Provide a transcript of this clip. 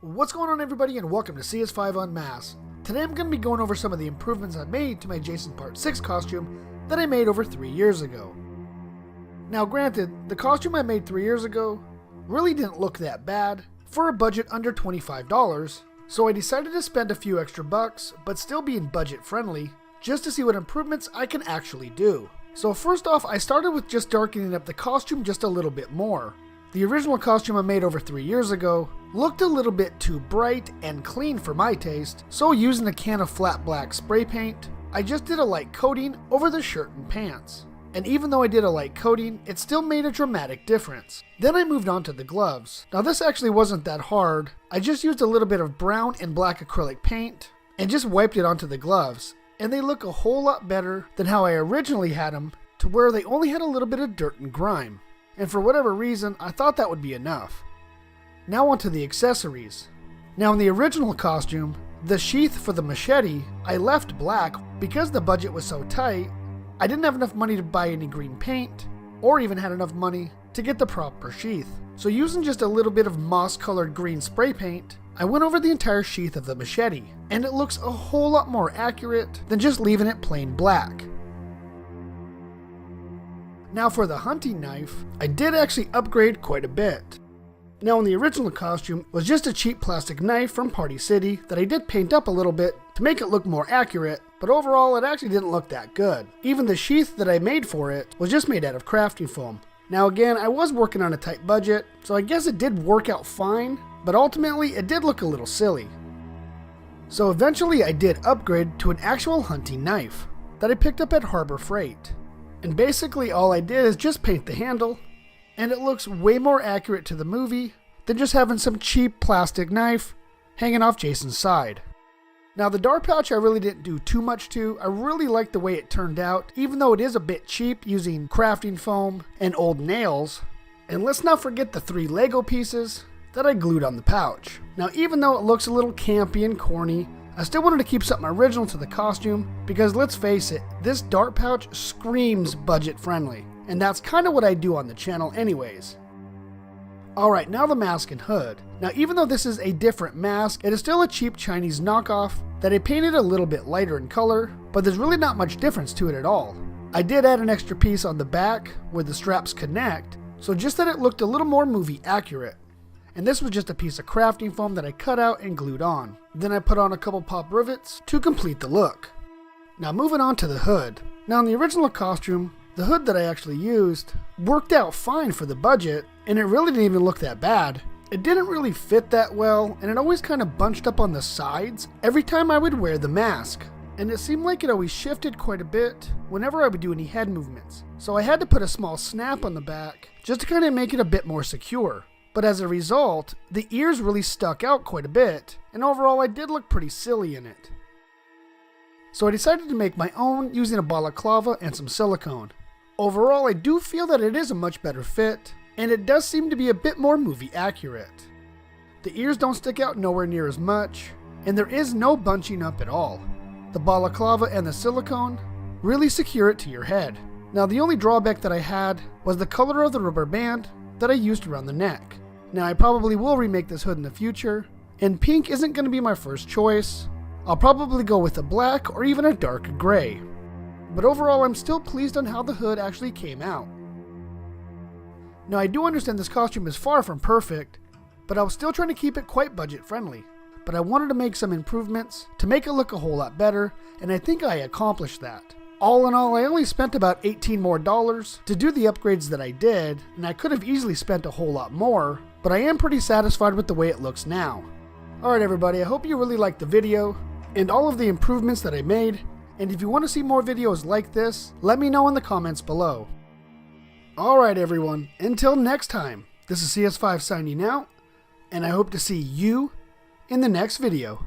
What's going on, everybody, and welcome to CS5 Unmasked. Today I'm going to be going over some of the improvements I made to my Jason Part 6 costume that I made over 3 years ago. Now granted, the costume I made 3 years ago really didn't look that bad for a budget under $25, so I decided to spend a few extra bucks, but still being budget friendly, just to see what improvements I can actually do. So first off, I started with just darkening up the costume just a little bit more. The original costume I made over 3 years ago looked a little bit too bright and clean for my taste, so using a can of flat black spray paint, I just did a light coating over the shirt and pants. And even though I did a light coating, it still made a dramatic difference. Then I moved on to the gloves. Now this actually wasn't that hard. I just used a little bit of brown and black acrylic paint and just wiped it onto the gloves. And they look a whole lot better than how I originally had them, to where they only had a little bit of dirt and grime. And for whatever reason, I thought that would be enough. Now onto the accessories. Now in the original costume, the sheath for the machete, I left black because the budget was so tight. I didn't have enough money to buy any green paint, or even had enough money to get the proper sheath. So using just a little bit of moss-colored green spray paint, I went over the entire sheath of the machete, and it looks a whole lot more accurate than just leaving it plain black. Now for the hunting knife, I did actually upgrade quite a bit. Now in the original costume was just a cheap plastic knife from Party City that I did paint up a little bit to make it look more accurate, but overall it actually didn't look that good. Even the sheath that I made for it was just made out of crafting foam. Now again, I was working on a tight budget, so I guess it did work out fine, but ultimately it did look a little silly. So eventually I did upgrade to an actual hunting knife that I picked up at Harbor Freight. And basically all I did is just paint the handle, and it looks way more accurate to the movie than just having some cheap plastic knife hanging off Jason's side. Now the dart pouch I really didn't do too much to. I really liked the way it turned out, even though it is a bit cheap using crafting foam and old nails. And let's not forget the 3 Lego pieces that I glued on the pouch. Now even though it looks a little campy and corny, I still wanted to keep something original to the costume because let's face it, this dart pouch screams budget friendly, and that's kind of what I do on the channel anyways. Alright, now the mask and hood. Now even though this is a different mask, it is still a cheap Chinese knockoff that I painted a little bit lighter in color, but there's really not much difference to it at all. I did add an extra piece on the back where the straps connect, so just that it looked a little more movie accurate. And this was just a piece of crafting foam that I cut out and glued on. Then I put on a couple pop rivets to complete the look. Now moving on to the hood. Now in the original costume, the hood that I actually used worked out fine for the budget, and it really didn't even look that bad. It didn't really fit that well, and it always kind of bunched up on the sides every time I would wear the mask. And it seemed like it always shifted quite a bit whenever I would do any head movements. So I had to put a small snap on the back just to kind of make it a bit more secure. But as a result, the ears really stuck out quite a bit, and overall I did look pretty silly in it. So I decided to make my own using a balaclava and some silicone. Overall I do feel that it is a much better fit, and it does seem to be a bit more movie accurate. The ears don't stick out nowhere near as much, and there is no bunching up at all. The balaclava and the silicone really secure it to your head. Now the only drawback that I had was the color of the rubber band that I used around the neck. Now I probably will remake this hood in the future, and pink isn't going to be my first choice. I'll probably go with a black or even a dark gray. But overall I'm still pleased on how the hood actually came out. Now I do understand this costume is far from perfect, but I was still trying to keep it quite budget friendly. But I wanted to make some improvements to make it look a whole lot better, and I think I accomplished that. All in all, I only spent about $18 more to do the upgrades that I did, and I could have easily spent a whole lot more, but I am pretty satisfied with the way it looks now. Alright everybody, I hope you really liked the video, and all of the improvements that I made, and if you want to see more videos like this, let me know in the comments below. Alright everyone, until next time, this is CS5 signing out, and I hope to see you in the next video.